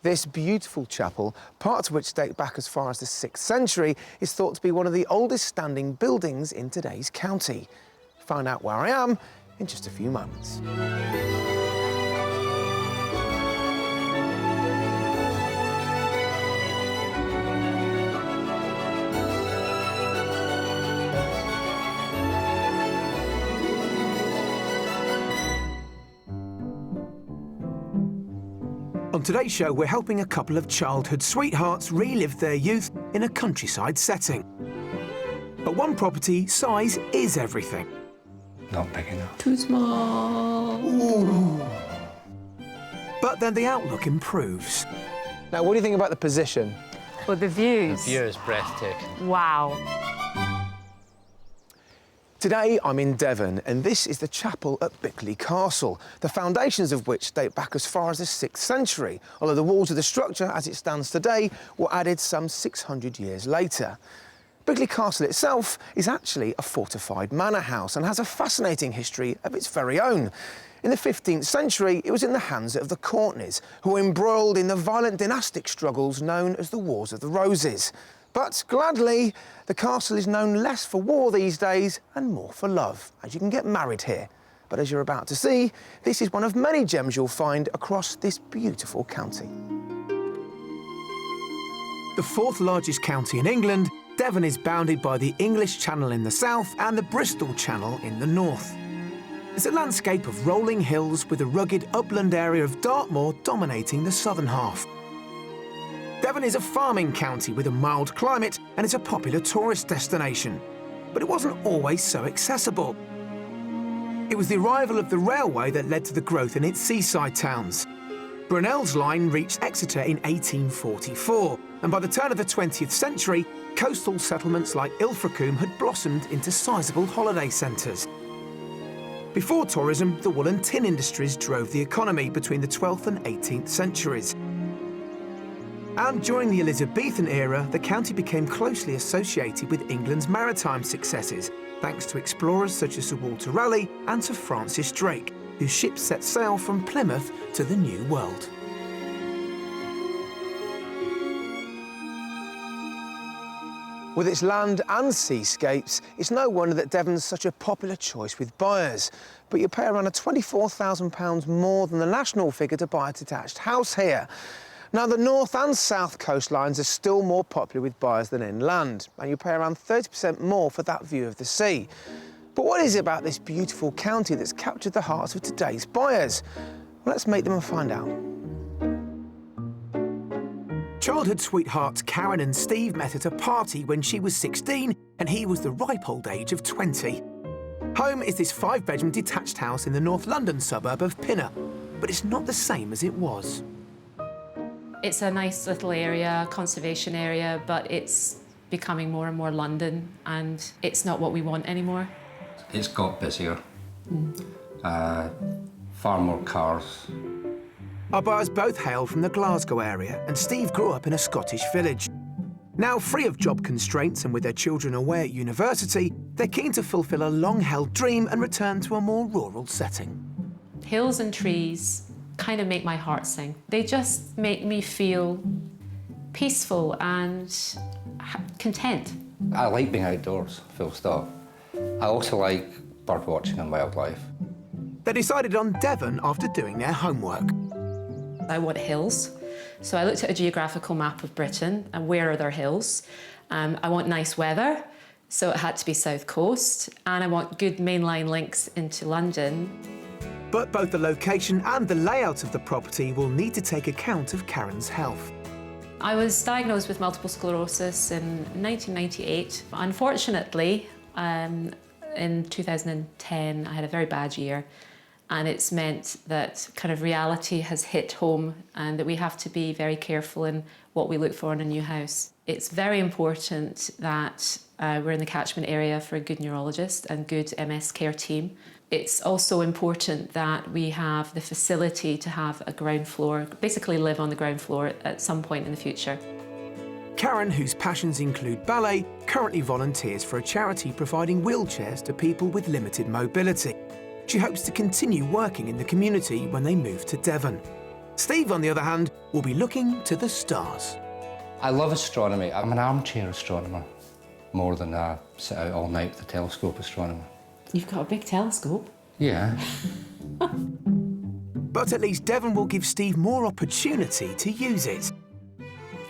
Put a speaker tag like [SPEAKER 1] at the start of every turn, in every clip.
[SPEAKER 1] This beautiful chapel, parts of which date back as far as the 6th century, is thought to be one of the oldest standing buildings in today's county. Find out where I am in just a few moments. On today's show, we're helping a couple of childhood sweethearts relive their youth in a countryside setting. At one property, size is everything.
[SPEAKER 2] Not big enough.
[SPEAKER 3] Too small.
[SPEAKER 1] Ooh.
[SPEAKER 3] But then the outlook improves.
[SPEAKER 1] Now, what do you think about the position?
[SPEAKER 4] Well, the views.
[SPEAKER 2] The view is breathtaking.
[SPEAKER 4] Wow.
[SPEAKER 1] Today, I'm in Devon, and this is the chapel at Bickley Castle, the foundations of which date back as far as the 6th century, although the walls of the structure, as it stands today, were added some 600 years later. Bickley Castle itself is actually a fortified manor house and has a fascinating history of its very own. In the 15th century, it was in the hands of the Courtenays, who were embroiled in the violent dynastic struggles known as the Wars of the Roses. But, gladly, the castle is known less for war these days and more for love, as you can get married here. But as you're about to see, this is one of many gems you'll find across this beautiful county.
[SPEAKER 3] The 4th largest county in England, Devon is bounded by the English Channel in the south and the Bristol Channel in the north. It's a landscape of rolling hills with a rugged upland area of Dartmoor dominating the southern half. Devon is a farming county with a mild climate and is a popular tourist destination. But it wasn't always so accessible. It was the arrival of the railway that led to the growth in its seaside towns. Brunel's line reached Exeter in 1844, and by the turn of the 20th century, coastal settlements like Ilfracombe had blossomed into sizable holiday centres. Before tourism, the wool and tin industries drove the economy between the 12th and 18th centuries. And during the Elizabethan era, the county became closely associated with England's maritime successes, thanks to explorers such as Sir Walter Raleigh and Sir Francis Drake, whose ships set sail from Plymouth to the New World.
[SPEAKER 1] With its land and seascapes, it's no wonder that Devon's such a popular choice with buyers. But you pay around £24,000 more than the national figure to buy a detached house here. Now, the north and south coastlines are still more popular with buyers than inland, and you pay around 30% more for that view of the sea. But what is it about this beautiful county that's captured the hearts of today's buyers? Well, let's meet them and find out.
[SPEAKER 3] Childhood sweethearts Karen and Steve met at a party when she was 16 and he was the ripe old age of 20. Home is this 5-bedroom detached house in the North London suburb of Pinner, but it's not the same as it was.
[SPEAKER 4] It's a nice little area, conservation area, but it's becoming more and more London, and it's not what we want anymore.
[SPEAKER 2] It's got busier. Far more cars.
[SPEAKER 3] Our buyers both hail from the Glasgow area, and Steve grew up in a Scottish village. Now free of job constraints and with their children away at university, they're keen to fulfil a long-held dream and return to a more rural setting.
[SPEAKER 4] Hills and trees kind of make my heart sing. They just make me feel peaceful and content.
[SPEAKER 2] I like being outdoors, full stop. I also like bird watching and wildlife.
[SPEAKER 3] They decided on Devon after doing their homework.
[SPEAKER 4] I want hills, so I looked at a geographical map of Britain and where are there hills. I want nice weather, so it had to be South Coast, and I want good mainline links into London.
[SPEAKER 3] But both the location and the layout of the property will need to take account of Karen's health.
[SPEAKER 4] I was diagnosed with multiple sclerosis in 1998. Unfortunately, in 2010, I had a very bad year, and it's meant that kind of reality has hit home and that we have to be very careful in what we look for in a new house. It's very important that we're in the catchment area for a good neurologist and good MS care team. It's also important that we have the facility to have a ground floor, basically live on the ground floor at some point in the future.
[SPEAKER 3] Karen, whose passions include ballet, currently volunteers for a charity providing wheelchairs to people with limited mobility. She hopes to continue working in the community when they move to Devon. Steve, on the other hand, will be looking to the stars.
[SPEAKER 2] I love astronomy. I'm an armchair astronomer, more than a sit out all night with a telescope astronomer.
[SPEAKER 4] You've got a big telescope.
[SPEAKER 2] Yeah.
[SPEAKER 3] But at least Devon will give Steve more opportunity to use it.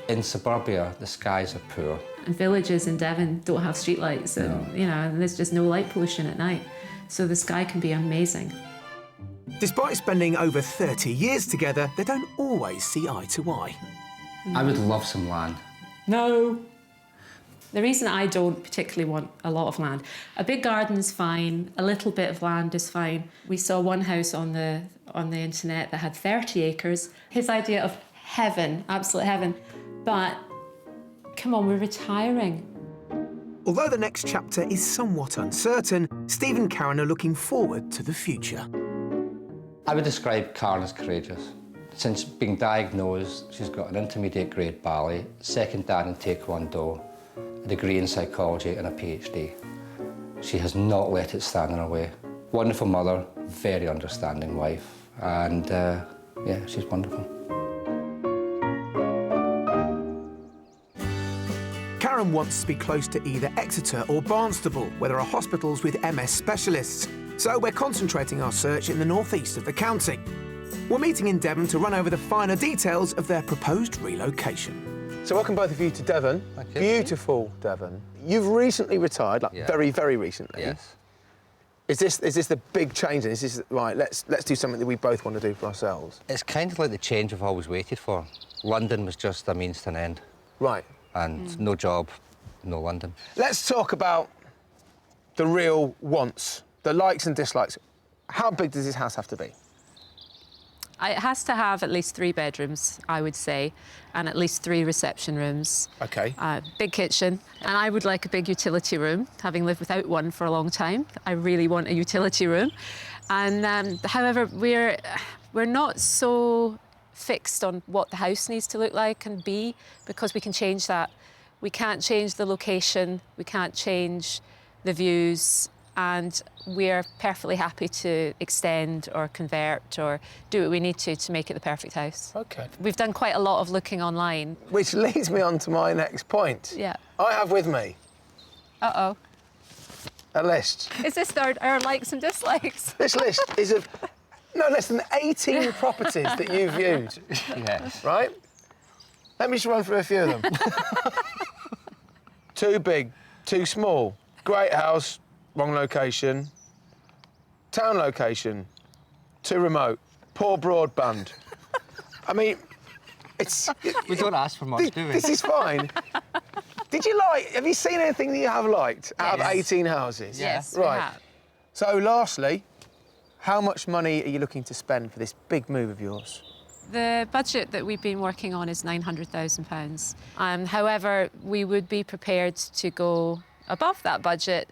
[SPEAKER 2] In suburbia, the skies are poor.
[SPEAKER 4] And villages in Devon don't have streetlights, and and there's just no light pollution at night. So the sky can be amazing.
[SPEAKER 3] Despite spending over 30 years together, they don't always see eye to eye.
[SPEAKER 2] I would love some land.
[SPEAKER 4] No. The reason I don't particularly want a lot of land, a big garden's fine, a little bit of land is fine. We saw one house on the internet that had 30 acres. His idea of heaven, absolute heaven, but come on, we're retiring.
[SPEAKER 3] Although the next chapter is somewhat uncertain, Steve and Karen are looking forward to the future.
[SPEAKER 2] I would describe Karen as courageous. Since being diagnosed, she's got an intermediate grade ballet, second dan in Taekwondo, a degree in psychology and a PhD. She has not let it stand in her way. Wonderful mother, very understanding wife, and yeah, she's wonderful.
[SPEAKER 3] Karen wants to be close to either Exeter or Barnstaple, where there are hospitals with MS specialists. So we're concentrating our search in the northeast of the county. We're meeting in Devon to run over the finer details of their proposed relocation.
[SPEAKER 1] So welcome both of you to Devon.
[SPEAKER 2] Thank you.
[SPEAKER 1] Beautiful Devon. You've recently retired, like very, very recently.
[SPEAKER 2] Yes.
[SPEAKER 1] Is this the big change? Is this right? Let's do something that we both want to do for ourselves.
[SPEAKER 2] It's kind of like the change I've always waited for. London was just a means to an end.
[SPEAKER 1] Right.
[SPEAKER 2] And no job, no London.
[SPEAKER 1] Let's talk about the real wants, the likes and dislikes. How big does this house have to be?
[SPEAKER 4] It has to have at least 3 bedrooms, I would say, and at least 3 reception rooms.
[SPEAKER 1] Okay.
[SPEAKER 4] Big kitchen, and I would like a big utility room, having lived without one for a long time. I really want a utility room. And however, we're not so fixed on what the house needs to look like and be, because we can change that. We can't change the location, we can't change the views, and we're perfectly happy to extend or convert or do what we need to make it the perfect house.
[SPEAKER 1] Okay.
[SPEAKER 4] We've done quite a lot of looking online.
[SPEAKER 1] Which leads me on to my next point.
[SPEAKER 4] Yeah.
[SPEAKER 1] I have with me
[SPEAKER 4] Uh-oh.
[SPEAKER 1] a list.
[SPEAKER 4] Is this our likes and dislikes?
[SPEAKER 1] This list is of no less than 18 properties that you've viewed,
[SPEAKER 2] Yes.
[SPEAKER 1] right? Let me just run through a few of them. Too big, too small, great house, wrong location, town location, too remote, poor broadband. I mean, it's...
[SPEAKER 2] We don't ask for much, do we?
[SPEAKER 1] This is fine. Have you seen anything that you have liked out of 18 houses?
[SPEAKER 4] Yes,
[SPEAKER 1] Right.
[SPEAKER 4] we have.
[SPEAKER 1] So, lastly, how much money are you looking to spend for this big move of yours?
[SPEAKER 4] The budget that we've been working on is £900,000. However, we would be prepared to go above that budget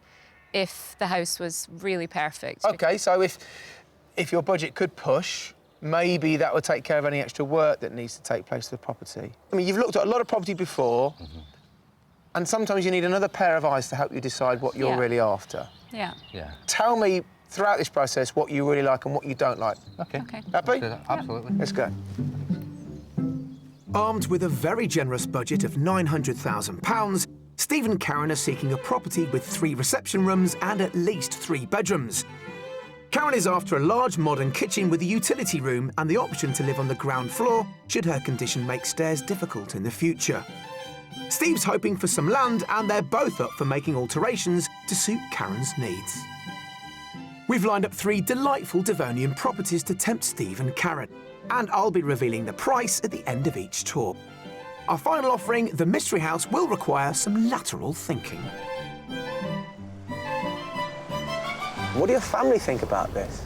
[SPEAKER 4] if the house was really perfect.
[SPEAKER 1] OK, so if your budget could push, maybe that would take care of any extra work that needs to take place to the property. I mean, you've looked at a lot of property before, and sometimes you need another pair of eyes to help you decide what you're really after.
[SPEAKER 4] Yeah.
[SPEAKER 2] Yeah.
[SPEAKER 1] Tell me, throughout this process, what you really like and what you don't like.
[SPEAKER 2] Okay.
[SPEAKER 4] Okay.
[SPEAKER 1] Happy?
[SPEAKER 2] Absolutely.
[SPEAKER 1] Let's go.
[SPEAKER 3] Armed with a very generous budget of £900,000, Steve and Karen are seeking a property with 3 reception rooms and at least 3 bedrooms. Karen is after a large modern kitchen with a utility room and the option to live on the ground floor should her condition make stairs difficult in the future. Steve's hoping for some land, and they're both up for making alterations to suit Karen's needs. We've lined up 3 delightful Devonian properties to tempt Steve and Karen, and I'll be revealing the price at the end of each tour. Our final offering, the Mystery House, will require some lateral thinking.
[SPEAKER 1] What do your family think about this?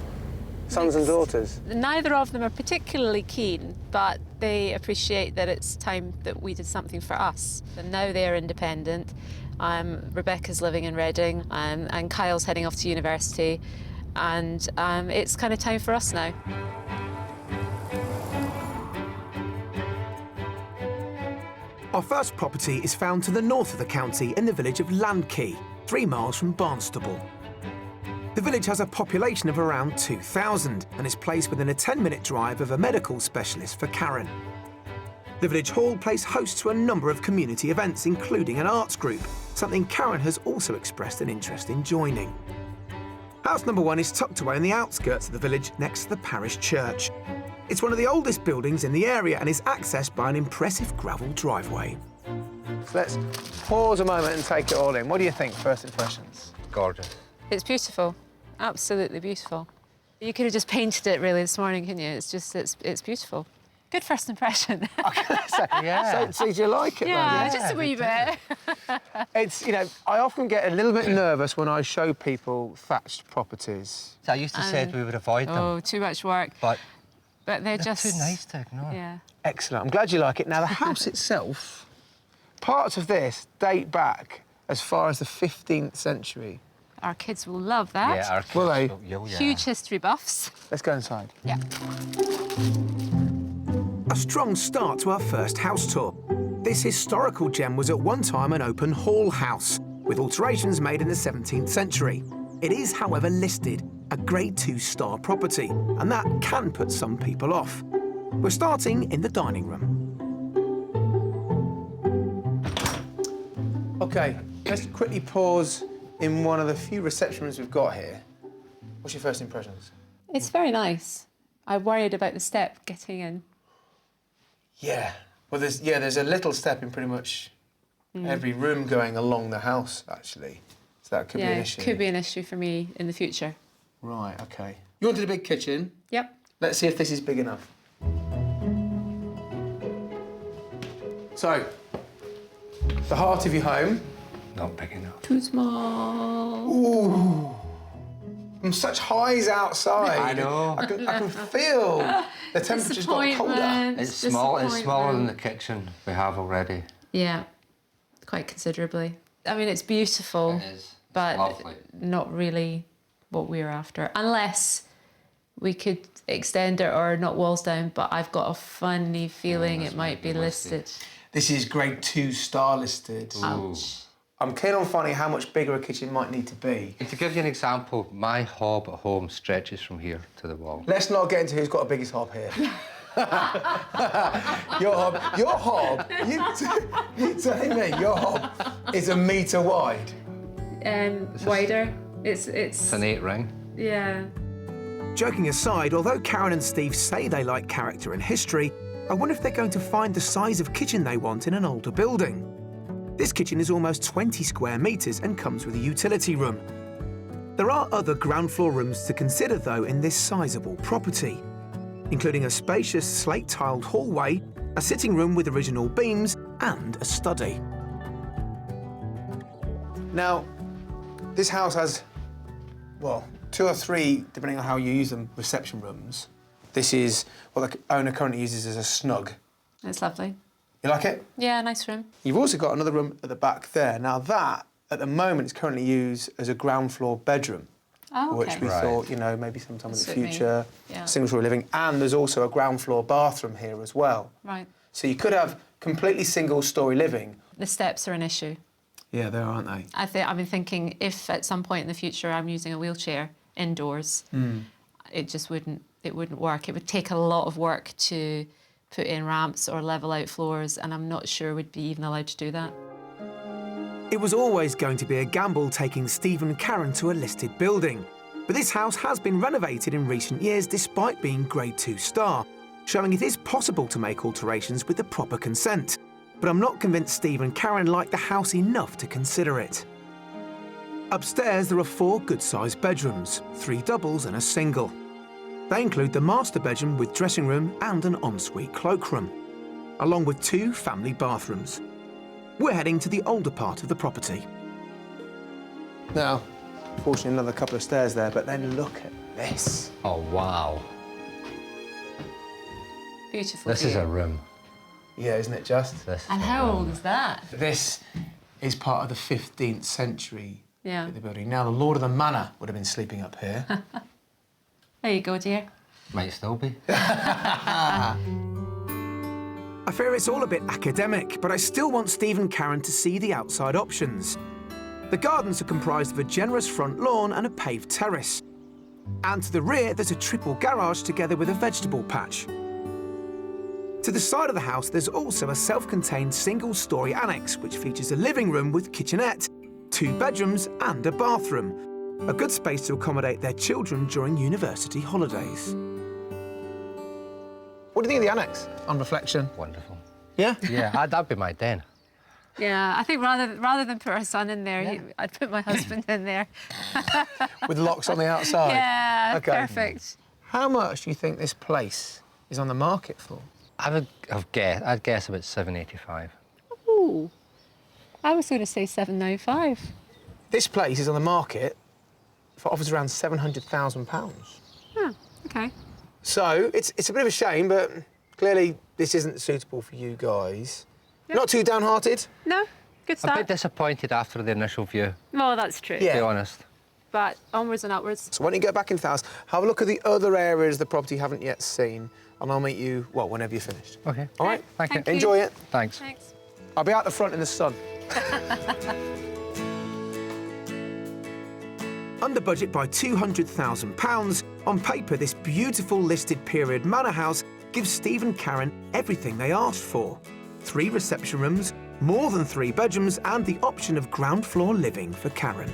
[SPEAKER 1] Sons and daughters?
[SPEAKER 4] Neither of them are particularly keen, but they appreciate that it's time that we did something for us. And now they're independent. Rebecca's living in Reading, and Kyle's heading off to university. And it's kind of time for us now.
[SPEAKER 3] Our first property is found to the north of the county in the village of Landkey, 3 miles from Barnstaple. The village has a population of around 2,000 and is placed within a 10-minute drive of a medical specialist for Karen. The village hall plays host to a number of community events, including an arts group, something Karen has also expressed an interest in joining. House number 1 is tucked away in the outskirts of the village next to the parish church. It's one of the oldest buildings in the area and is accessed by an impressive gravel driveway.
[SPEAKER 1] So let's pause a moment and take it all in. What do you think, first impressions?
[SPEAKER 2] Gorgeous.
[SPEAKER 4] It's beautiful, absolutely beautiful. You could have just painted it really this morning, couldn't you? It's just, it's beautiful. Good first impression.
[SPEAKER 2] Yeah.
[SPEAKER 1] So do you like it?
[SPEAKER 4] Yeah,
[SPEAKER 1] then?
[SPEAKER 4] just a wee bit.
[SPEAKER 1] It's, you know, I often get a little bit nervous when I show people thatched properties.
[SPEAKER 2] So I used to say we would avoid them.
[SPEAKER 4] Oh, too much work.
[SPEAKER 2] But
[SPEAKER 4] they're just
[SPEAKER 2] too nice to ignore.
[SPEAKER 4] Yeah.
[SPEAKER 1] Excellent. I'm glad you like it. Now, the house itself, parts of this date back as far as the 15th century.
[SPEAKER 4] Our kids will love that.
[SPEAKER 2] Yeah, our kids
[SPEAKER 1] Will they?
[SPEAKER 2] yeah.
[SPEAKER 4] Huge history buffs.
[SPEAKER 1] Let's go inside.
[SPEAKER 4] Yeah.
[SPEAKER 3] A strong start to our first house tour. This historical gem was at one time an open hall house, with alterations made in the 17th century. It is, however, listed a Grade 2 star property, and that can put some people off. We're starting in the dining room.
[SPEAKER 1] OK, let's quickly pause in one of the few reception rooms we've got here. What's your first impressions?
[SPEAKER 4] It's very nice. I worried about the step getting in.
[SPEAKER 1] Yeah. Well, there's a little step in pretty much every room going along the house, actually. So that could be an issue.
[SPEAKER 4] Could be an issue for me in the future.
[SPEAKER 1] Right, OK. You wanted a big kitchen.
[SPEAKER 4] Yep.
[SPEAKER 1] Let's see if this is big enough. So, the heart of your home.
[SPEAKER 2] Not big enough.
[SPEAKER 4] Too small.
[SPEAKER 1] Ooh. From such highs outside.
[SPEAKER 2] I know.
[SPEAKER 1] I can feel the temperature's got colder.
[SPEAKER 4] Disappointment.
[SPEAKER 2] It's small. It's smaller than the kitchen we have already.
[SPEAKER 4] Yeah, quite considerably. I mean, it's beautiful,
[SPEAKER 2] It is.
[SPEAKER 4] but
[SPEAKER 2] Lovely.
[SPEAKER 4] not really what we're after. Unless we could extend it or knock walls down, but I've got a funny feeling it might be listed.
[SPEAKER 1] This is Grade 2 star listed.
[SPEAKER 4] Ouch.
[SPEAKER 1] I'm keen on finding how much bigger a kitchen might need to be.
[SPEAKER 2] To give you an example, my hob at home stretches from here to the wall.
[SPEAKER 1] Let's not get into who's got the biggest hob here. Your hob, you telling me your hob is 1 metre wide?
[SPEAKER 4] Wider. It's
[SPEAKER 2] an 8 ring.
[SPEAKER 4] yeah.
[SPEAKER 3] Joking aside, although Karen and Steve say they like character and history, I wonder if they're going to find the size of kitchen they want in an older building. This kitchen is almost 20 square metres and comes with a utility room. There are other ground floor rooms to consider, though, in this sizable property, including a spacious slate-tiled hallway, a sitting room with original beams, and a study.
[SPEAKER 1] Now, this house has, well, 2 or 3, depending on how you use them, reception rooms. This is what the owner currently uses as a snug.
[SPEAKER 4] It's lovely.
[SPEAKER 1] You like it?
[SPEAKER 4] Yeah, nice room.
[SPEAKER 1] You've also got another room at the back there. Now that, at the moment, is currently used as a ground floor bedroom.
[SPEAKER 4] Oh, okay.
[SPEAKER 1] Which we thought, you know, maybe sometime in the
[SPEAKER 4] Suit me.
[SPEAKER 1] future,
[SPEAKER 4] Yeah.
[SPEAKER 1] single-story living. And there's also a ground floor bathroom here as well.
[SPEAKER 4] Right.
[SPEAKER 1] So you could have completely single-story living.
[SPEAKER 4] The steps are an issue.
[SPEAKER 1] Yeah, they are, aren't they?
[SPEAKER 4] I've been thinking if at some point in the future I'm using a wheelchair indoors, it just wouldn't work. It would take a lot of work to put in ramps or level out floors, and I'm not sure we'd be even allowed to do that.
[SPEAKER 3] It was always going to be a gamble taking Steve and Karen to a listed building, but this house has been renovated in recent years despite being Grade 2 star, showing it is possible to make alterations with the proper consent. But I'm not convinced Steve and Karen like the house enough to consider it. Upstairs there are 4 good-sized bedrooms, 3 doubles and a single. They include the master bedroom with dressing room and an ensuite cloakroom, along with 2 family bathrooms. We're heading to the older part of the property.
[SPEAKER 1] Now, fortunately, another couple of stairs there, but then look at this.
[SPEAKER 2] Oh, wow.
[SPEAKER 4] Beautiful.
[SPEAKER 2] This is a room.
[SPEAKER 1] Yeah, isn't it just?
[SPEAKER 2] This
[SPEAKER 4] And
[SPEAKER 2] is a
[SPEAKER 4] how
[SPEAKER 2] room.
[SPEAKER 4] old is that?
[SPEAKER 1] This is part of the 15th century
[SPEAKER 4] Yeah.
[SPEAKER 1] of the building. Now, the Lord of the Manor would have been sleeping up here.
[SPEAKER 4] There you go, dear.
[SPEAKER 2] Might still be.
[SPEAKER 3] I fear it's all a bit academic, but I still want Steve and Karen to see the outside options. The gardens are comprised of a generous front lawn and a paved terrace. And to the rear, there's a triple garage together with a vegetable patch. To the side of the house, there's also a self-contained single-storey annex, which features a living room with kitchenette, 2 bedrooms and a bathroom. A good space to accommodate their children during university holidays.
[SPEAKER 1] What do you think of the annex, on reflection?
[SPEAKER 2] Wonderful.
[SPEAKER 1] Yeah?
[SPEAKER 2] Yeah, that'd be my den.
[SPEAKER 4] Yeah, I think rather than put our son in there, I'd put my husband in there.
[SPEAKER 1] With locks on the outside?
[SPEAKER 4] Yeah,
[SPEAKER 1] okay.
[SPEAKER 4] Perfect.
[SPEAKER 1] How much do you think this place is on the market for?
[SPEAKER 2] I'd guess about $785.
[SPEAKER 4] Ooh, I was going to say 795.
[SPEAKER 1] This place is on the market for offers around £700,000.
[SPEAKER 4] Oh, okay.
[SPEAKER 1] So it's a bit of a shame, but clearly this isn't suitable for you guys.
[SPEAKER 4] Yep.
[SPEAKER 1] Not too downhearted?
[SPEAKER 4] No, good
[SPEAKER 2] A
[SPEAKER 4] start.
[SPEAKER 2] bit disappointed after the initial view,
[SPEAKER 4] Well, that's true.
[SPEAKER 1] Yeah.
[SPEAKER 2] to be honest.
[SPEAKER 4] But onwards and upwards.
[SPEAKER 1] So why don't you get back into the house, have a look at the other areas of the property you haven't yet seen, and I'll meet you, well, whenever you're finished.
[SPEAKER 2] OK.
[SPEAKER 1] All right?
[SPEAKER 2] Thank you.
[SPEAKER 1] Enjoy it.
[SPEAKER 2] Thanks.
[SPEAKER 4] Thanks.
[SPEAKER 1] I'll be out the front in the sun.
[SPEAKER 3] Under budget by £200,000, on paper, this beautiful listed period manor house gives Steve and Karen everything they asked for. 3 reception rooms, more than 3 bedrooms, and the option of ground floor living for Karen.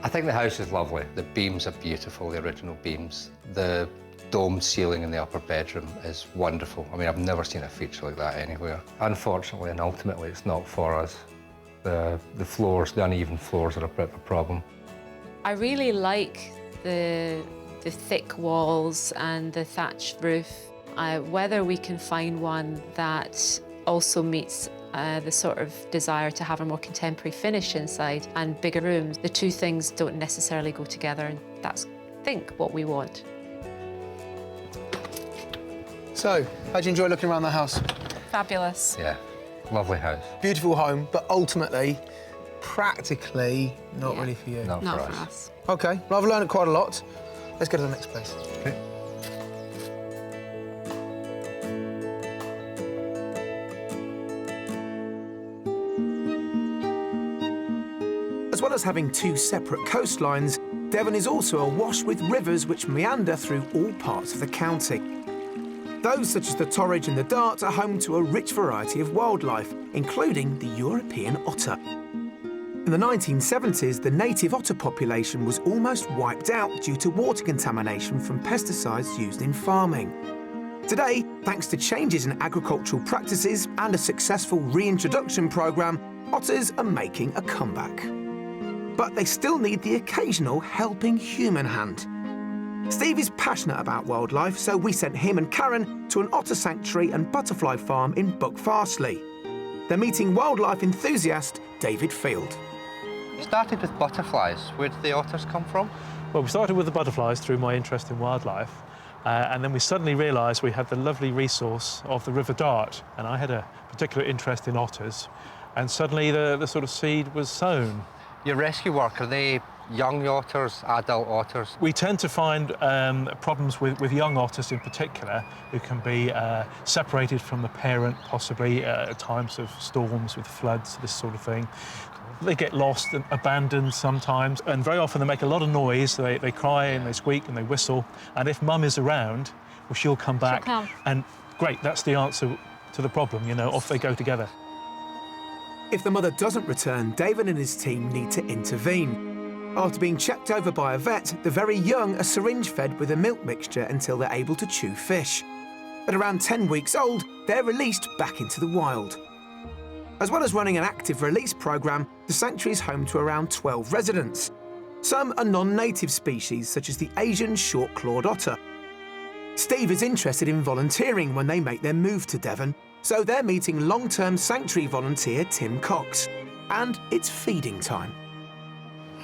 [SPEAKER 2] I think the house is lovely. The beams are beautiful, the original beams. The domed ceiling in the upper bedroom is wonderful. I mean, I've never seen a feature like that anywhere. Unfortunately and ultimately, it's not for us. The floors, the uneven floors are a bit of a problem.
[SPEAKER 4] I really like the thick walls and the thatched roof. Whether we can find one that also meets the sort of desire to have a more contemporary finish inside and bigger rooms, the two things don't necessarily go together, and that's, I think, what we want.
[SPEAKER 1] So, how'd you enjoy looking around the house?
[SPEAKER 4] Fabulous.
[SPEAKER 2] Yeah, lovely house.
[SPEAKER 1] Beautiful home, but ultimately, practically not really for you.
[SPEAKER 2] Not
[SPEAKER 4] Not
[SPEAKER 2] for
[SPEAKER 4] for
[SPEAKER 2] us.
[SPEAKER 4] us.
[SPEAKER 1] OK, well, I've learned quite a lot. Let's go to the next place.
[SPEAKER 2] Okay.
[SPEAKER 3] As well as having 2 separate coastlines, Devon is also awash with rivers which meander through all parts of the county. Those, such as the Torridge and the Dart, are home to a rich variety of wildlife, including the European otter. In the 1970s, the native otter population was almost wiped out due to water contamination from pesticides used in farming. Today, thanks to changes in agricultural practices and a successful reintroduction programme, otters are making a comeback. But they still need the occasional helping human hand. Steve is passionate about wildlife, so we sent him and Karen to an otter sanctuary and butterfly farm in Buckfastleigh. They're meeting wildlife enthusiast David Field.
[SPEAKER 2] Started with butterflies. Where did the otters come from?
[SPEAKER 5] Well, we started with the butterflies through my interest in wildlife, and then we suddenly realised we had the lovely resource of the River Dart, and I had a particular interest in otters, and suddenly the sort of seed was sown.
[SPEAKER 2] Your rescue work, are they young otters, adult otters?
[SPEAKER 5] We tend to find problems with young otters in particular, who can be separated from the parent, possibly at times of storms with floods, this sort of thing. They get lost and abandoned sometimes, and very often they make a lot of noise. They cry and they squeak and they whistle, and if mum is around, well, she'll come back.
[SPEAKER 4] She'll come.
[SPEAKER 5] And great, that's the answer to the problem, you know, off they go together.
[SPEAKER 3] If the mother doesn't return, David and his team need to intervene. After being checked over by a vet, the very young are syringe-fed with a milk mixture until they're able to chew fish. At around 10 weeks old, they're released back into the wild. As well as running an active release programme, the sanctuary is home to around 12 residents. Some are non-native species, such as the Asian short-clawed otter. Steve is interested in volunteering when they make their move to Devon, so they're meeting long-term sanctuary volunteer Tim Cox. And it's feeding time.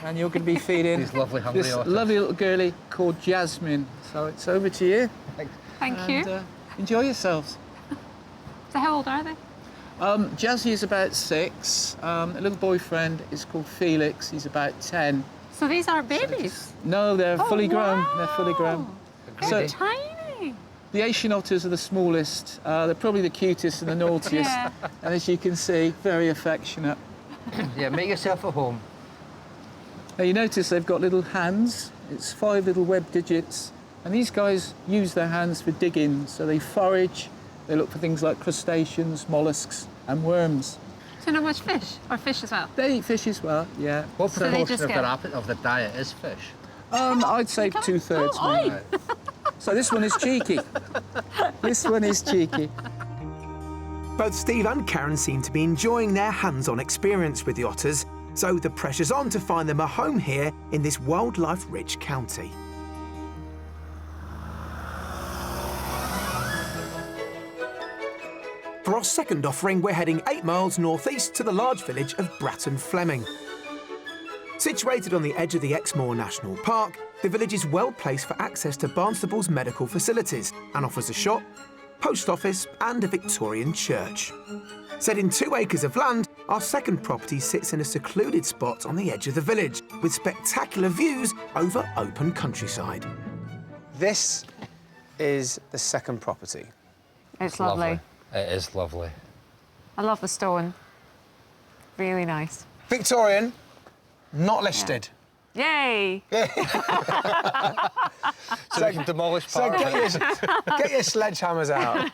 [SPEAKER 6] And you're going to be feeding
[SPEAKER 2] These lovely hungry
[SPEAKER 6] this
[SPEAKER 2] otters.
[SPEAKER 6] lovely little girlie called Jasmine. So it's over to you.
[SPEAKER 4] Thank you.
[SPEAKER 6] Enjoy yourselves.
[SPEAKER 4] So how old are they?
[SPEAKER 6] Jazzy is about 6. A little boyfriend is called Felix. He's about 10.
[SPEAKER 4] So these are babies?
[SPEAKER 6] No, they're fully grown.
[SPEAKER 4] Wow.
[SPEAKER 6] They're fully grown.
[SPEAKER 4] They're
[SPEAKER 6] So-
[SPEAKER 4] tiny.
[SPEAKER 6] The Asian otters are the smallest. They're probably the cutest and the naughtiest.
[SPEAKER 4] Yeah.
[SPEAKER 6] And as you can see, very affectionate.
[SPEAKER 2] Yeah, make yourself at home.
[SPEAKER 6] Now you notice they've got little hands. It's 5 little web digits. And these guys use their hands for digging, so they forage, they look for things like crustaceans, mollusks and worms.
[SPEAKER 7] So not much fish, or fish as well?
[SPEAKER 6] They eat fish as well, yeah.
[SPEAKER 2] What
[SPEAKER 7] So they
[SPEAKER 2] proportion
[SPEAKER 7] just
[SPEAKER 2] of
[SPEAKER 7] get-
[SPEAKER 2] of the diet is fish?
[SPEAKER 6] I'd say 2/3.
[SPEAKER 7] Oh,
[SPEAKER 6] maybe. So this one is cheeky. This one is cheeky.
[SPEAKER 3] Both Steve and Karen seem to be enjoying their hands-on experience with the otters, so the pressure's on to find them a home here in this wildlife-rich county. For our second offering, we're heading 8 miles northeast to the large village of Bratton Fleming. Situated on the edge of the Exmoor National Park, the village is well placed for access to Barnstable's medical facilities and offers a shop, post office and a Victorian church. Set in 2 acres of land, our second property sits in a secluded spot on the edge of the village, with spectacular views over open countryside.
[SPEAKER 1] This is the second property.
[SPEAKER 7] It's lovely.
[SPEAKER 2] It is lovely.
[SPEAKER 7] I love the stone. Really nice.
[SPEAKER 1] Victorian, not listed.
[SPEAKER 7] Yay!
[SPEAKER 2] So we can demolish
[SPEAKER 1] So
[SPEAKER 2] part of it.
[SPEAKER 1] get your sledgehammers out.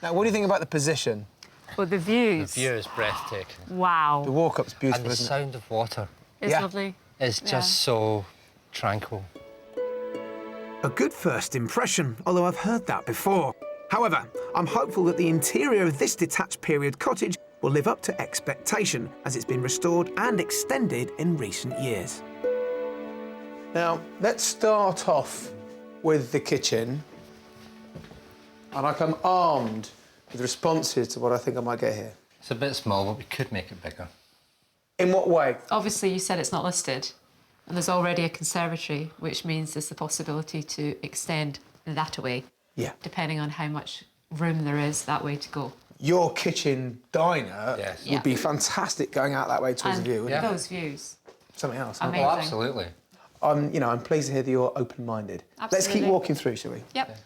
[SPEAKER 1] Now, what do you think about the position?
[SPEAKER 7] Well, the
[SPEAKER 2] The
[SPEAKER 7] views.
[SPEAKER 2] view is breathtaking.
[SPEAKER 7] Wow.
[SPEAKER 1] The walk-up's
[SPEAKER 2] And
[SPEAKER 1] beautiful,
[SPEAKER 2] the
[SPEAKER 1] isn't it?
[SPEAKER 2] sound of water
[SPEAKER 7] It's
[SPEAKER 1] Yeah.
[SPEAKER 7] lovely.
[SPEAKER 2] is just so tranquil.
[SPEAKER 3] A good first impression, although I've heard that before. However, I'm hopeful that the interior of this detached period cottage will live up to expectation, as it's been restored and extended in recent years.
[SPEAKER 1] Now, let's start off with the kitchen. And I come armed with responses to what I think I might get here.
[SPEAKER 2] It's a bit small, but we could make it bigger.
[SPEAKER 1] In what way?
[SPEAKER 4] Obviously, you said it's not listed, and there's already a conservatory, which means there's the possibility to extend that away,
[SPEAKER 1] Yeah.
[SPEAKER 4] depending on how much room there is that way to go.
[SPEAKER 1] Your kitchen diner
[SPEAKER 2] Yes.
[SPEAKER 1] would be fantastic going out that way towards
[SPEAKER 4] And
[SPEAKER 1] the view, wouldn't it?
[SPEAKER 4] those views.
[SPEAKER 1] Something else.
[SPEAKER 4] Amazing.
[SPEAKER 2] Oh, absolutely.
[SPEAKER 1] I'm pleased to hear that you're open-minded. Let's keep
[SPEAKER 4] Absolutely.
[SPEAKER 1] walking through, shall we?
[SPEAKER 4] Yep.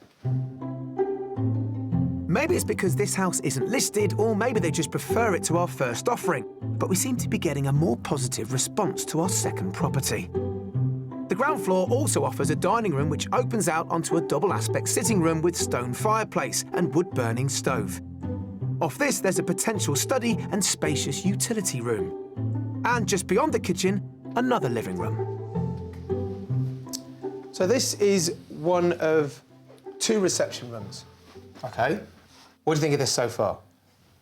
[SPEAKER 3] Maybe it's because this house isn't listed, or maybe they just prefer it to our first offering, but we seem to be getting a more positive response to our second property. The ground floor also offers a dining room which opens out onto a double-aspect sitting room with stone fireplace and wood-burning stove. Off this, there's a potential study and spacious utility room. And just beyond the kitchen, another living room.
[SPEAKER 1] So this is one of 2 reception rooms. OK. What do you think of this so far?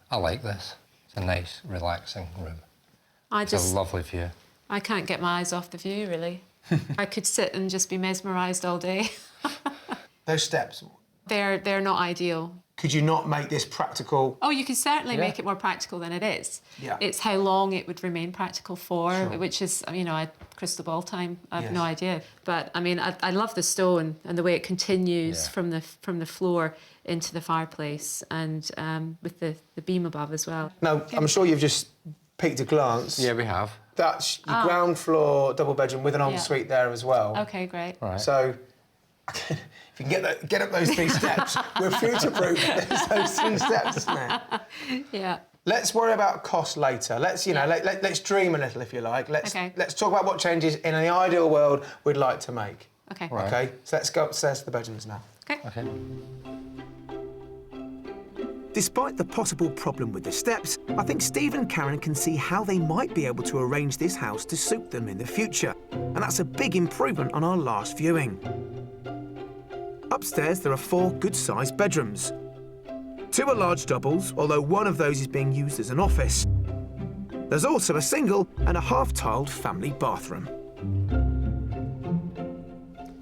[SPEAKER 2] I like this. It's a nice, relaxing room. It's a lovely view.
[SPEAKER 4] I can't get my eyes off the view, really. I could sit and just be mesmerised all day.
[SPEAKER 1] Those steps,
[SPEAKER 4] They're not ideal.
[SPEAKER 1] could you not make this practical?
[SPEAKER 4] Oh, you can certainly
[SPEAKER 2] Yeah.
[SPEAKER 4] make it more practical than it is.
[SPEAKER 1] Yeah.
[SPEAKER 4] It's how long it would remain practical for, which is, crystal ball time. I've no idea. But, I love the stone and the way it continues
[SPEAKER 2] Yeah.
[SPEAKER 4] from the floor into the fireplace and with the beam above as well.
[SPEAKER 1] Now, I'm sure you've just peeked a glance.
[SPEAKER 2] Yeah, we have.
[SPEAKER 1] That's your ground floor double bedroom with an ensuite there as well.
[SPEAKER 4] Okay, great.
[SPEAKER 2] Right.
[SPEAKER 1] So, if you can get up those 3 steps, we're future-proof. There's those 3 steps, isn't there?
[SPEAKER 4] Yeah.
[SPEAKER 1] Let's worry about cost later. Let's, let's dream a little, if you like. Let's talk about what changes in the ideal world we'd like to make.
[SPEAKER 4] Okay.
[SPEAKER 2] Right.
[SPEAKER 1] Okay, so let's go upstairs to the bedrooms now.
[SPEAKER 4] Okay.
[SPEAKER 2] Okay.
[SPEAKER 3] Despite the possible problem with the steps, I think Steve and Karen can see how they might be able to arrange this house to suit them in the future. And that's a big improvement on our last viewing. Upstairs, there are 4 good-sized bedrooms. 2 are large doubles, although one of those is being used as an office. There's also a single and a half-tiled family bathroom.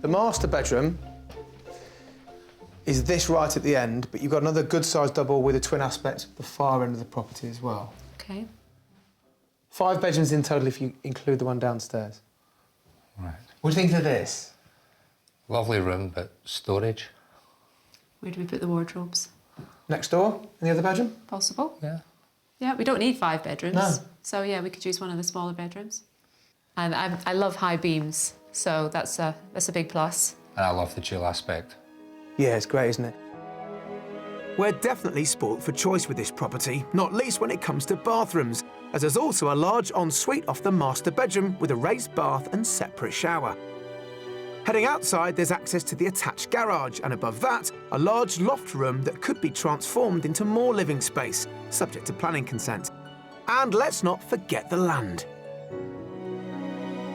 [SPEAKER 1] The master bedroom is this right at the end, but you've got another good-sized double with a twin aspect at the far end of the property as well.
[SPEAKER 4] Okay.
[SPEAKER 1] 5 bedrooms in total if you include the one downstairs.
[SPEAKER 2] Right.
[SPEAKER 1] What do you think of this?
[SPEAKER 2] Lovely room, but storage.
[SPEAKER 4] Where do we put the wardrobes?
[SPEAKER 1] Next door, in the other bedroom?
[SPEAKER 4] Possible?
[SPEAKER 2] Yeah.
[SPEAKER 4] Yeah, we don't need 5 bedrooms.
[SPEAKER 1] No.
[SPEAKER 4] So, yeah, we could use one of the smaller bedrooms. And I love high beams, so that's a big plus.
[SPEAKER 2] And I love the dual aspect.
[SPEAKER 1] Yeah, it's great, isn't it?
[SPEAKER 3] We're definitely spoilt for choice with this property, not least when it comes to bathrooms, as there's also a large ensuite off the master bedroom with a raised bath and separate shower. Heading outside, there's access to the attached garage, and above that, a large loft room that could be transformed into more living space, subject to planning consent. And let's not forget the land.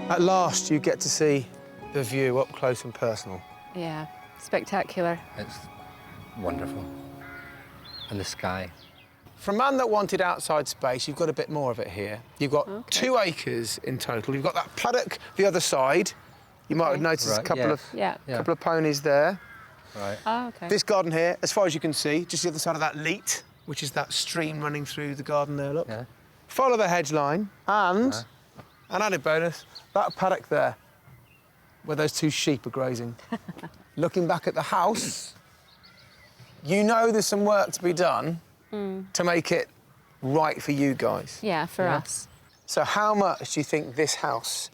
[SPEAKER 1] At last, you get to see the view up close and personal.
[SPEAKER 7] Yeah, spectacular.
[SPEAKER 2] It's wonderful. And the sky.
[SPEAKER 1] For a man that wanted outside space, you've got a bit more of it here. You've got 2 acres in total. You've got that paddock the other side. You might have noticed a couple of ponies there.
[SPEAKER 2] Right.
[SPEAKER 7] Oh, okay.
[SPEAKER 1] This garden here, as far as you can see, just the other side of that leat, which is that stream running through the garden there, look.
[SPEAKER 2] Yeah.
[SPEAKER 1] Follow the hedge line, and an added bonus, that paddock there, where those 2 sheep are grazing. Looking back at the house, you know there's some work to be done to make it right for you guys.
[SPEAKER 7] Yeah, for us.
[SPEAKER 1] So how much do you think this house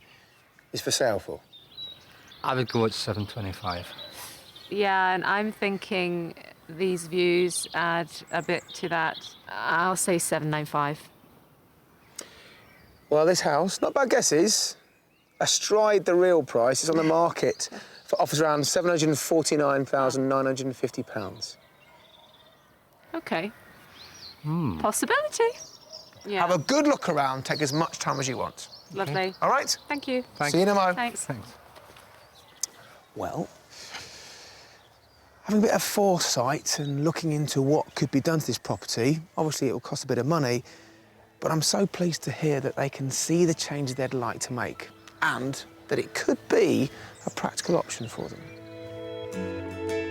[SPEAKER 1] is for sale for?
[SPEAKER 2] I would go at 725.
[SPEAKER 7] Yeah, and I'm thinking these views add a bit to that. I'll say 795.
[SPEAKER 1] Well, this house, not bad guesses, astride the real price, is on the market for offers around £749,950.
[SPEAKER 7] Okay. Possibility. Yeah.
[SPEAKER 1] Have a good look around, take as much time as you want.
[SPEAKER 7] Lovely.
[SPEAKER 1] All right?
[SPEAKER 7] Thank you.
[SPEAKER 1] See you in a mo.
[SPEAKER 7] Thanks.
[SPEAKER 1] Well, having a bit of foresight and looking into what could be done to this property, obviously it will cost a bit of money, but I'm so pleased to hear that they can see the changes they'd like to make and that it could be a practical option for them.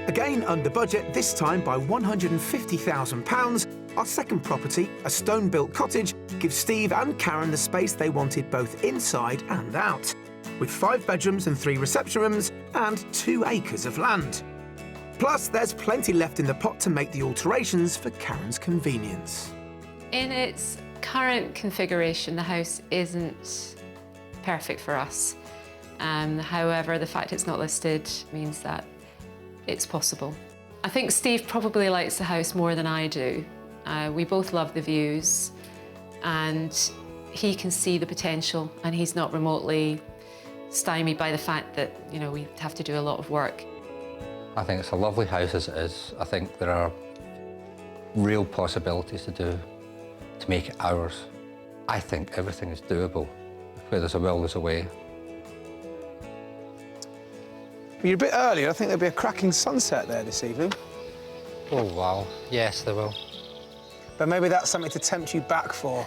[SPEAKER 3] Again under budget, this time by £150,000, our second property, a stone-built cottage, gives Steve and Karen the space they wanted both inside and out, with 5 bedrooms and 3 reception rooms and 2 acres of land. Plus, there's plenty left in the pot to make the alterations for Karen's convenience.
[SPEAKER 4] In its current configuration, the house isn't perfect for us. However, the fact it's not listed means that it's possible. I think Steve probably likes the house more than I do. We both love the views, and he can see the potential, and he's not remotely stymied by the fact that, you know, we have to do a lot of work.
[SPEAKER 2] I think it's a lovely house as it is. I think there are real possibilities to make it ours. I think everything is doable. Where there's a will, there's a way.
[SPEAKER 1] You're a bit earlier. I think there'll be a cracking sunset there this evening.
[SPEAKER 2] Oh, wow. Yes, there will.
[SPEAKER 1] But maybe that's something to tempt you back for,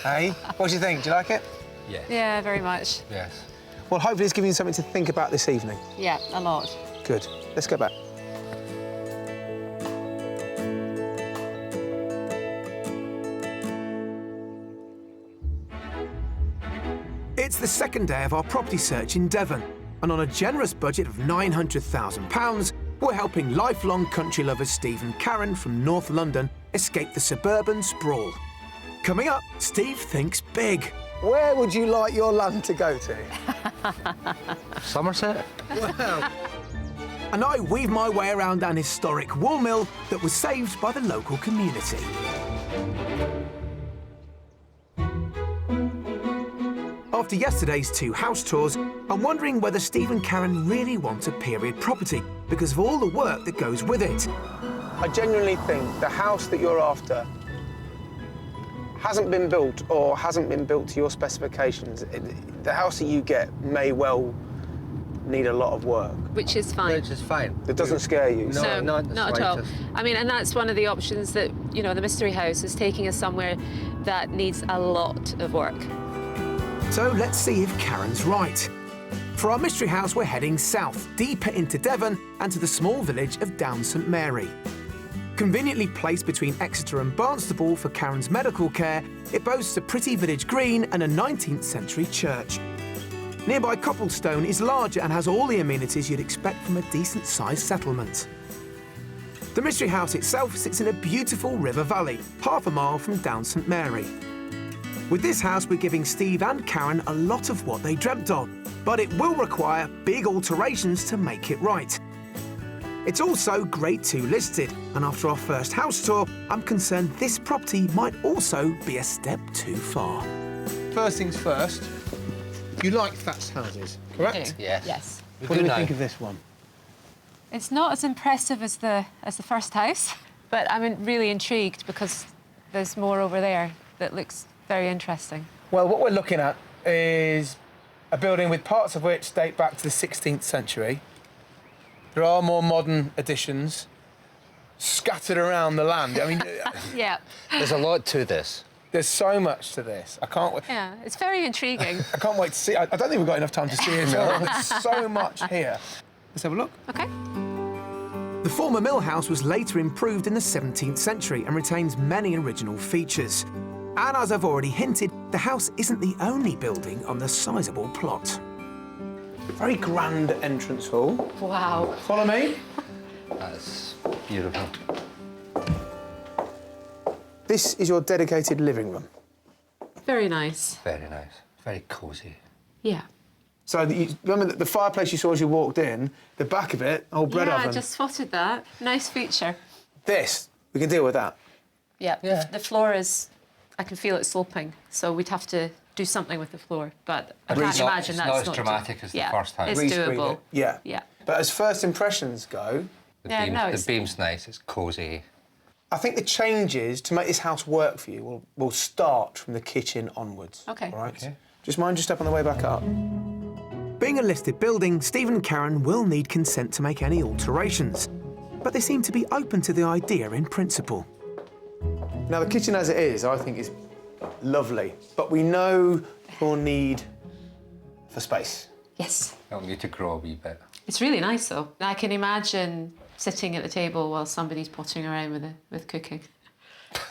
[SPEAKER 1] eh? What do you think? Do you like it?
[SPEAKER 2] Yes.
[SPEAKER 7] Yeah, very much.
[SPEAKER 2] Yes.
[SPEAKER 1] Well, hopefully it's giving you something to think about this evening.
[SPEAKER 7] Yeah, a lot.
[SPEAKER 1] Good. Let's go back.
[SPEAKER 3] It's the second day of our property search in Devon, and on a generous budget of £900,000, we're helping lifelong country lovers Steve and Karen from North London escape the suburban sprawl. Coming up, Steve thinks big.
[SPEAKER 1] Where would you like your land to go to?
[SPEAKER 2] Somerset?
[SPEAKER 1] Well,
[SPEAKER 3] And I weave my way around an historic wool mill that was saved by the local community. After yesterday's 2 house tours, I'm wondering whether Steve and Karen really want a period property because of all the work that goes with it.
[SPEAKER 1] I genuinely think the house that you're after hasn't been built or hasn't been built to your specifications. The house that you get may well need a lot of work.
[SPEAKER 7] Which is fine.
[SPEAKER 2] Which is fine.
[SPEAKER 1] It doesn't scare you.
[SPEAKER 2] No, not
[SPEAKER 7] at all. I mean, and that's one of the options that, you know, the mystery house is taking us somewhere that needs a lot of work.
[SPEAKER 3] So let's see if Karen's right. For our mystery house, we're heading south, deeper into Devon and to the small village of Down St Mary. Conveniently placed between Exeter and Barnstaple for Karen's medical care, it boasts a pretty village green and a 19th century church. Nearby Copplestone is larger and has all the amenities you'd expect from a decent-sized settlement. The mystery house itself sits in a beautiful river valley, half a mile from Down St Mary. With this house, we're giving Steve and Karen a lot of what they dreamt of, but it will require big alterations to make it right. It's also Grade 2 listed, and after our first house tour, I'm concerned this property might also be a step too far.
[SPEAKER 1] First things first, you like thatched houses, correct?
[SPEAKER 2] Yes.
[SPEAKER 7] Yes.
[SPEAKER 1] What do we think of this one?
[SPEAKER 7] It's not as impressive as the first house, but I'm really intrigued because there's more over there that looks very interesting.
[SPEAKER 1] Well, what we're looking at is a building with parts of which date back to the 16th century. There are more modern additions scattered around the land. I mean,
[SPEAKER 7] Yeah.
[SPEAKER 2] There's a lot to this.
[SPEAKER 1] there's so much to this. I can't wait.
[SPEAKER 7] Yeah, it's very intriguing.
[SPEAKER 1] I can't wait to see. I don't think we've got enough time to see it all. There's so much here. Let's have a look.
[SPEAKER 7] Okay.
[SPEAKER 3] The former mill house was later improved in the 17th century and retains many original features. And as I've already hinted, the house isn't the only building on the sizable plot.
[SPEAKER 1] Very grand entrance hall.
[SPEAKER 7] Wow.
[SPEAKER 1] Follow me.
[SPEAKER 2] That's beautiful.
[SPEAKER 1] This is your dedicated living room.
[SPEAKER 7] Very nice.
[SPEAKER 2] Very nice. Very cosy.
[SPEAKER 7] Yeah.
[SPEAKER 1] So remember the fireplace you saw as you walked in, the back of it, old bread
[SPEAKER 7] yeah,
[SPEAKER 1] oven.
[SPEAKER 7] I just spotted that. Nice feature.
[SPEAKER 1] This, we can deal with that.
[SPEAKER 7] Yeah.
[SPEAKER 2] Yeah.
[SPEAKER 7] The floor is, I can feel it sloping, so we'd have to do something with the floor. But I can't imagine that's
[SPEAKER 2] not as dramatic as the first house.
[SPEAKER 7] It's
[SPEAKER 1] Re-screen
[SPEAKER 7] doable.
[SPEAKER 1] it. Yeah.
[SPEAKER 7] Yeah.
[SPEAKER 1] But as first impressions go,
[SPEAKER 2] The beam's nice, it's cosy.
[SPEAKER 1] I think the changes to make this house work for you will start from the kitchen onwards.
[SPEAKER 7] Okay.
[SPEAKER 1] All right?
[SPEAKER 2] Okay.
[SPEAKER 1] Just mind your step on the way back up.
[SPEAKER 3] Being a listed building, Steve and Karen will need consent to make any alterations. But they seem to be open to the idea in principle.
[SPEAKER 1] Now, the kitchen as it is, I think, is lovely. But we know your need for space.
[SPEAKER 7] Yes.
[SPEAKER 2] It'll need to grow a wee bit.
[SPEAKER 7] It's really nice, though. I can imagine sitting at the table while somebody's pottering around with cooking.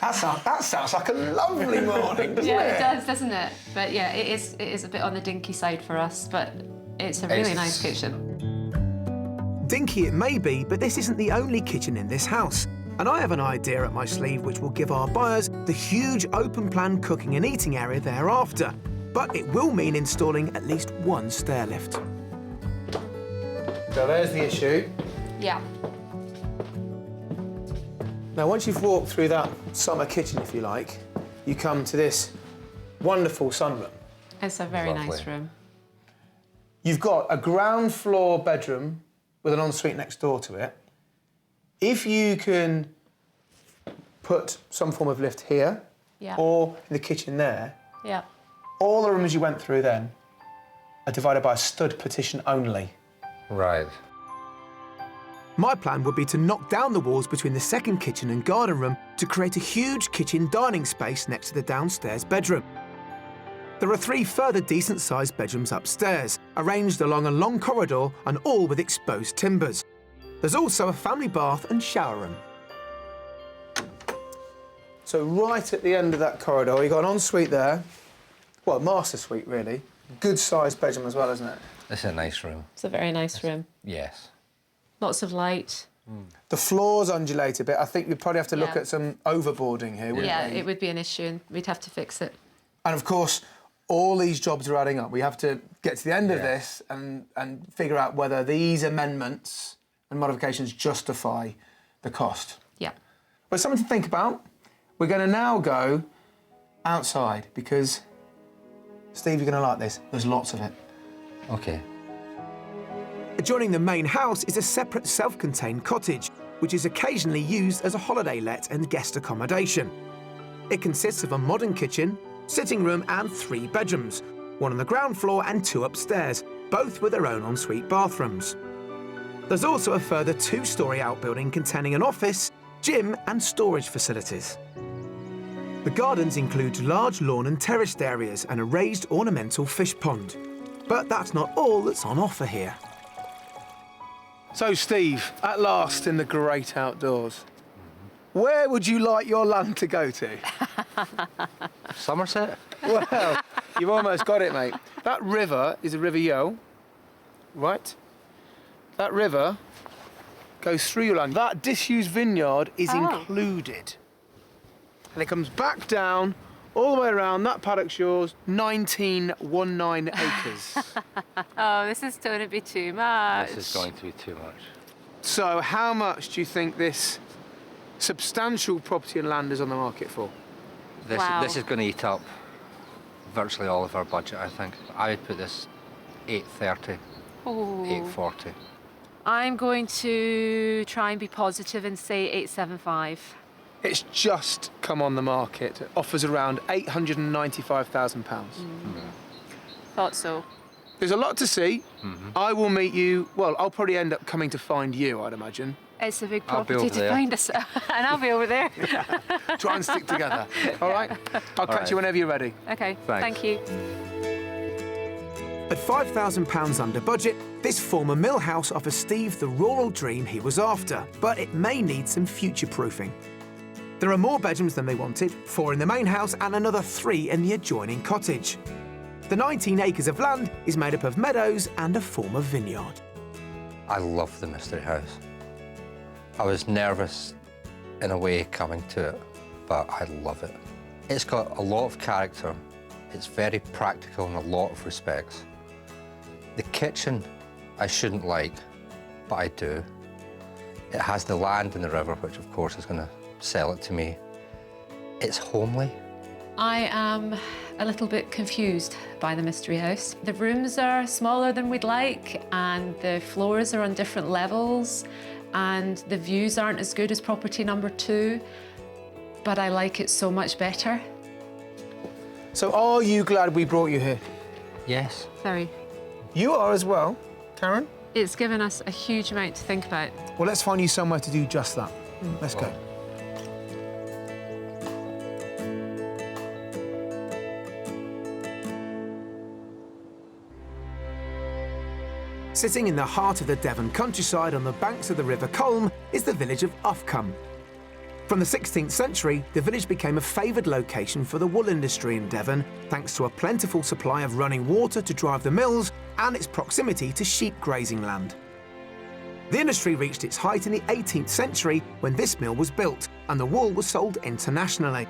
[SPEAKER 1] That sounds like a lovely morning, doesn't
[SPEAKER 7] Yeah,
[SPEAKER 1] it?
[SPEAKER 7] it does, doesn't it? But yeah, it is a bit on the dinky side for us, but it's a really nice kitchen.
[SPEAKER 3] Dinky it may be, but this isn't the only kitchen in this house. And I have an idea up my sleeve which will give our buyers the huge open-plan cooking and eating area thereafter. But it will mean installing at least one stair lift.
[SPEAKER 1] So there's the issue.
[SPEAKER 7] Yeah.
[SPEAKER 1] Now, once you've walked through that summer kitchen, if you like, you come to this wonderful sunroom.
[SPEAKER 7] It's a very
[SPEAKER 2] Lovely.
[SPEAKER 7] nice room.
[SPEAKER 1] You've got a ground floor bedroom with an ensuite next door to it. If you can put some form of lift here
[SPEAKER 7] Yeah.
[SPEAKER 1] or in the kitchen there,
[SPEAKER 7] Yeah.
[SPEAKER 1] all the rooms you went through then are divided by a stud partition only.
[SPEAKER 2] Right.
[SPEAKER 3] My plan would be to knock down the walls between the second kitchen and garden room to create a huge kitchen dining space next to the downstairs bedroom. There are 3 further decent-sized bedrooms upstairs, arranged along a long corridor and all with exposed timbers. There's also a family bath and shower room.
[SPEAKER 1] So right at the end of that corridor, you've got an ensuite there. Well, master suite, really. Good-sized bedroom as well, isn't it?
[SPEAKER 2] This is a nice room.
[SPEAKER 7] It's a very nice room.
[SPEAKER 2] Yes.
[SPEAKER 7] Lots of light.
[SPEAKER 1] The floors undulate a bit. I think we'd probably have to look
[SPEAKER 7] Yeah.
[SPEAKER 1] at some overboarding here, wouldn't
[SPEAKER 7] Yeah,
[SPEAKER 1] we?
[SPEAKER 7] it would be an issue and we'd have to fix it.
[SPEAKER 1] And of course, all these jobs are adding up. We have to get to the end of
[SPEAKER 2] Yeah.
[SPEAKER 1] this and figure out whether these amendments and modifications justify the cost.
[SPEAKER 7] Yeah.
[SPEAKER 1] Well, something to think about. We're going to now go outside because, Steve, you're going to like this. There's lots of it.
[SPEAKER 2] Okay.
[SPEAKER 3] Adjoining the main house is a separate self-contained cottage, which is occasionally used as a holiday let and guest accommodation. It consists of a modern kitchen, sitting room and 3 bedrooms, 1 on the ground floor and 2 upstairs, both with their own ensuite bathrooms. There's also a further 2-storey outbuilding containing an office, gym and storage facilities. The gardens include large lawn and terraced areas and a raised ornamental fish pond. But that's not all that's on offer here.
[SPEAKER 1] So, Steve, at last in the great outdoors, where would you like your land to go to?
[SPEAKER 2] Somerset?
[SPEAKER 1] Well, you've almost got it, mate. That river is the River Yeo, right? That river goes through your land. That disused vineyard is included. And it comes back down, all the way around. That paddock's yours, 1919 acres.
[SPEAKER 7] Oh, this is going to be too much.
[SPEAKER 2] This is going to be too much.
[SPEAKER 1] So how much do you think this substantial property and land is on the market for?
[SPEAKER 2] This is going to eat up virtually all of our budget, I think. I would put this 830, 840.
[SPEAKER 7] I'm going to try and be positive and say 875.
[SPEAKER 1] It's just come on the market. It offers around £895,000.
[SPEAKER 7] Thought so.
[SPEAKER 1] There's a lot to see. I will meet you. Well, I'll probably end up coming to find you, I'd imagine.
[SPEAKER 7] It's a big
[SPEAKER 2] I'll be
[SPEAKER 7] property
[SPEAKER 2] over
[SPEAKER 7] to
[SPEAKER 2] there.
[SPEAKER 7] find us, and I'll be over there.
[SPEAKER 1] Try and stick together. All right? I'll catch you whenever you're ready.
[SPEAKER 7] Okay,
[SPEAKER 2] Thanks.
[SPEAKER 7] thank you.
[SPEAKER 3] At £5,000 under budget, this former mill house offers Steve the rural dream he was after, but it may need some future-proofing. There are more bedrooms than they wanted, 4 in the main house and another 3 in the adjoining cottage. The 19 acres of land is made up of meadows and a former vineyard.
[SPEAKER 2] I love the mystery house. I was nervous in a way coming to it, but I love it. It's got a lot of character. It's very practical in a lot of respects. The kitchen I shouldn't like, but I do. It has the land in the river, which of course is going to sell it to me. It's homely.
[SPEAKER 4] I am a little bit confused by the mystery house. The rooms are smaller than we'd like, and the floors are on different levels, and the views aren't as good as property number 2, but I like it so much better.
[SPEAKER 1] So are you glad we brought you here?
[SPEAKER 2] Yes.
[SPEAKER 7] Very.
[SPEAKER 1] You are as well, Karen.
[SPEAKER 7] It's given us a huge amount to think about.
[SPEAKER 1] Well, let's find you somewhere to do just that. Let's go.
[SPEAKER 3] Sitting in the heart of the Devon countryside on the banks of the River Colne is the village of Uffcombe. From the 16th century, the village became a favoured location for the wool industry in Devon, thanks to a plentiful supply of running water to drive the mills and its proximity to sheep grazing land. The industry reached its height in the 18th century when this mill was built and the wool was sold internationally.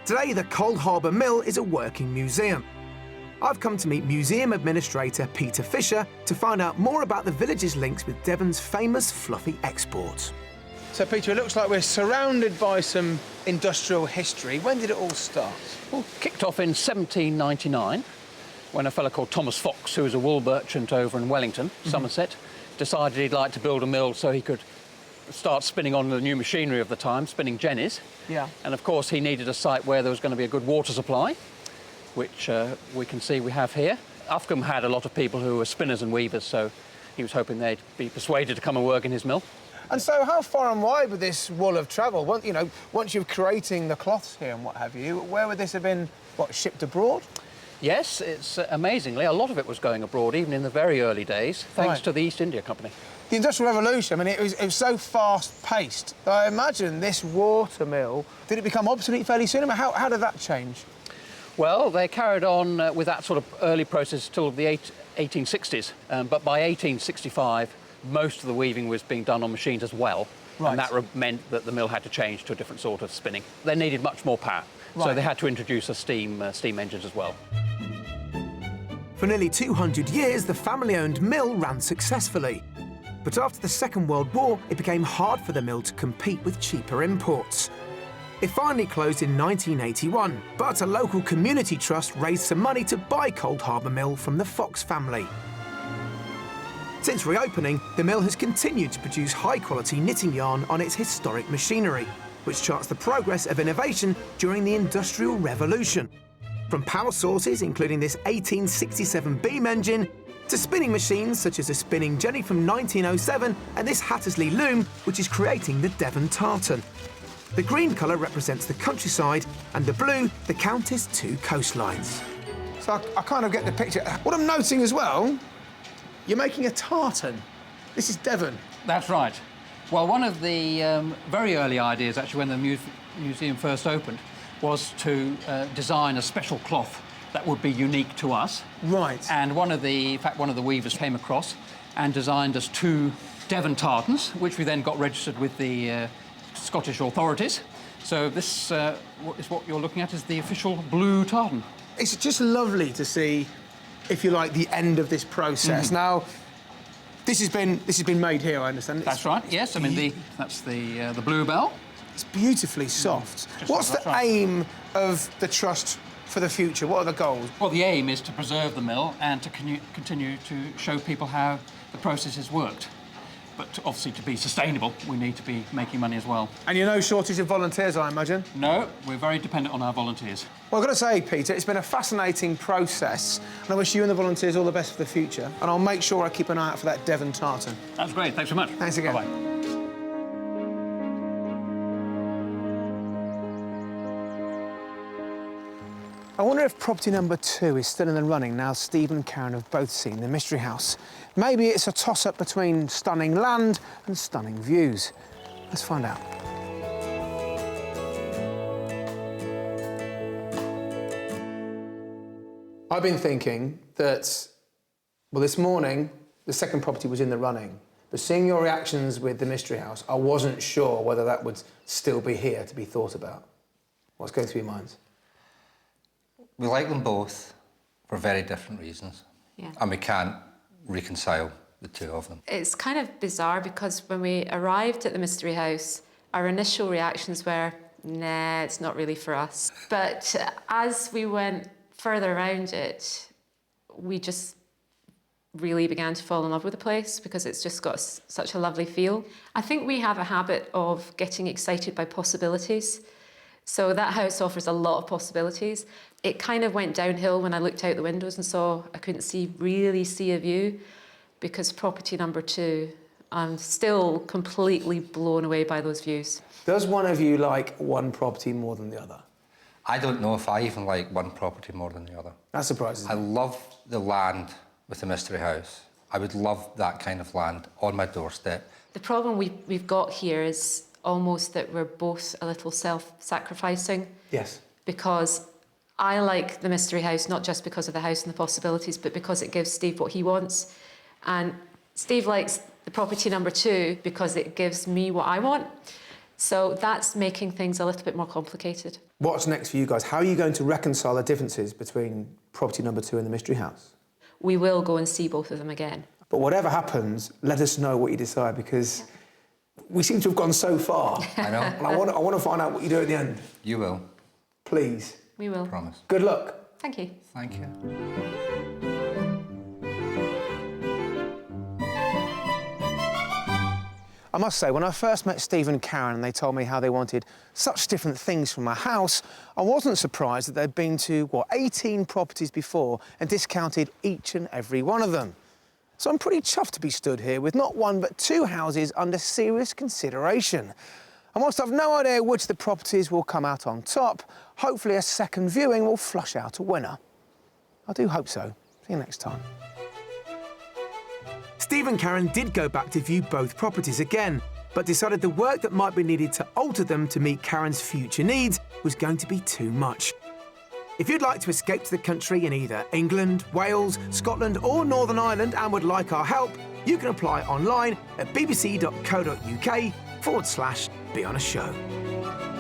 [SPEAKER 3] Today, the Coldharbour Mill is a working museum. I've come to meet museum administrator Peter Fisher to find out more about the village's links with Devon's famous fluffy exports.
[SPEAKER 1] So, Peter, it looks like we're surrounded by some industrial history. When did it all start?
[SPEAKER 8] Well, kicked off in 1799 when a fellow called Thomas Fox, who was a wool merchant over in Wellington, Somerset, decided he'd like to build a mill so he could start spinning on the new machinery of the time, spinning jennies.
[SPEAKER 1] Yeah.
[SPEAKER 8] And of course he needed a site where there was going to be a good water supply, which we can see we have here. Uffcombe had a lot of people who were spinners and weavers, so he was hoping they'd be persuaded to come and work in his mill.
[SPEAKER 1] And so how far and wide would this wool have travelled? Once, you know, once you're creating the cloths here and what have you, where would this have been, what, shipped abroad?
[SPEAKER 8] Yes, it's amazingly, a lot of it was going abroad, even in the very early days, thanks to the East India Company.
[SPEAKER 1] The Industrial Revolution, I mean, it was so fast-paced. I imagine this water mill, did it become obsolete fairly soon? I mean, how did that change?
[SPEAKER 8] Well, they carried on with that sort of early process till the 1860s, but by 1865, most of the weaving was being done on machines as well, and that meant that the mill had to change to a different sort of spinning. They needed much more power, so they had to introduce a steam engines as well.
[SPEAKER 3] For nearly 200 years, the family-owned mill ran successfully. But after the Second World War, it became hard for the mill to compete with cheaper imports. It finally closed in 1981, but a local community trust raised some money to buy Coldharbour Mill from the Fox family. Since reopening, the mill has continued to produce high-quality knitting yarn on its historic machinery, which charts the progress of innovation during the Industrial Revolution. From power sources, including this 1867 beam engine, to spinning machines such as a spinning jenny from 1907 and this Hattersley loom, which is creating the Devon tartan. The green colour represents the countryside, and the blue, the Countess' 2 coastlines.
[SPEAKER 1] So I kind of get the picture. What I'm noting as well, you're making a tartan. This is Devon.
[SPEAKER 8] That's right. Well, one of the very early ideas, actually, when the museum first opened, was to design a special cloth that would be unique to us.
[SPEAKER 1] Right.
[SPEAKER 8] And one of the weavers came across and designed us 2 Devon tartans, which we then got registered with the Scottish authorities. So this is what you're looking at, is the official blue tartan.
[SPEAKER 1] It's just lovely to see, if you like, the end of this process. Now, This has been made here, I understand.
[SPEAKER 8] That's right, yes. I mean, that's the Bluebell.
[SPEAKER 1] It's beautifully soft. What's
[SPEAKER 8] that's
[SPEAKER 1] the
[SPEAKER 8] right.
[SPEAKER 1] aim of the Trust for the future? What are the goals?
[SPEAKER 8] Well, the aim is to preserve the mill and to continue to show people how the process has worked. But obviously, to be sustainable, we need to be making money as well.
[SPEAKER 1] And you're no shortage of volunteers, I imagine?
[SPEAKER 8] No, we're very dependent on our volunteers.
[SPEAKER 1] Well, I've got to say, Peter, it's been a fascinating process, and I wish you and the volunteers all the best for the future, and I'll make sure I keep an eye out for that Devon tartan.
[SPEAKER 8] That's great, thanks so much.
[SPEAKER 1] Thanks again.
[SPEAKER 8] Bye-bye.
[SPEAKER 1] I wonder if property number 2 is still in the running now Steve and Karen have both seen the Mystery House. Maybe it's a toss-up between stunning land and stunning views. Let's find out. I've been thinking that, well, this morning, the second property was in the running, but seeing your reactions with the Mystery House, I wasn't sure whether that would still be here to be thought about. What's going through your minds?
[SPEAKER 2] We like them both for very different reasons.
[SPEAKER 4] Yeah.
[SPEAKER 2] And we can't reconcile the two of them.
[SPEAKER 4] It's kind of bizarre because when we arrived at the Mystery House, our initial reactions were, nah, it's not really for us. But as we went further around it, we just really began to fall in love with the place because it's just got such a lovely feel. I think we have a habit of getting excited by possibilities. So that house offers a lot of possibilities. It kind of went downhill when I looked out the windows and saw I couldn't really see a view, because property number 2, I'm still completely blown away by those views.
[SPEAKER 1] Does one of you like one property more than the other?
[SPEAKER 2] I don't know if I even like one property more than the other.
[SPEAKER 1] That surprises me.
[SPEAKER 2] I love the land with the Mystery House. I would love that kind of land on my doorstep.
[SPEAKER 4] The problem we've got here is almost that we're both a little self-sacrificing.
[SPEAKER 1] Yes.
[SPEAKER 4] Because I like the Mystery House, not just because of the house and the possibilities, but because it gives Steve what he wants. And Steve likes the property number 2 because it gives me what I want. So that's making things a little bit more complicated.
[SPEAKER 1] What's next for you guys? How are you going to reconcile the differences between property number 2 and the Mystery House?
[SPEAKER 4] We will go and see both of them again.
[SPEAKER 1] But whatever happens, let us know what you decide, because we seem to have gone so far.
[SPEAKER 2] I know.
[SPEAKER 1] And I want to find out what you do at the end.
[SPEAKER 2] You will.
[SPEAKER 1] Please.
[SPEAKER 4] We will.
[SPEAKER 2] Promise.
[SPEAKER 1] Good luck.
[SPEAKER 4] Thank you.
[SPEAKER 2] Thank you.
[SPEAKER 1] I must say, when I first met Steve and Karen and they told me how they wanted such different things from my house, I wasn't surprised that they'd been to, 18 properties before and discounted each and every one of them. So I'm pretty chuffed to be stood here with not one but 2 houses under serious consideration. And whilst I've no idea which of the properties will come out on top, hopefully a second viewing will flush out a winner. I do hope so. See you next time.
[SPEAKER 3] Steve and Karen did go back to view both properties again, but decided the work that might be needed to alter them to meet Karen's future needs was going to be too much. If you'd like to escape to the country in either England, Wales, Scotland or Northern Ireland and would like our help, you can apply online at bbc.co.uk/beonashow.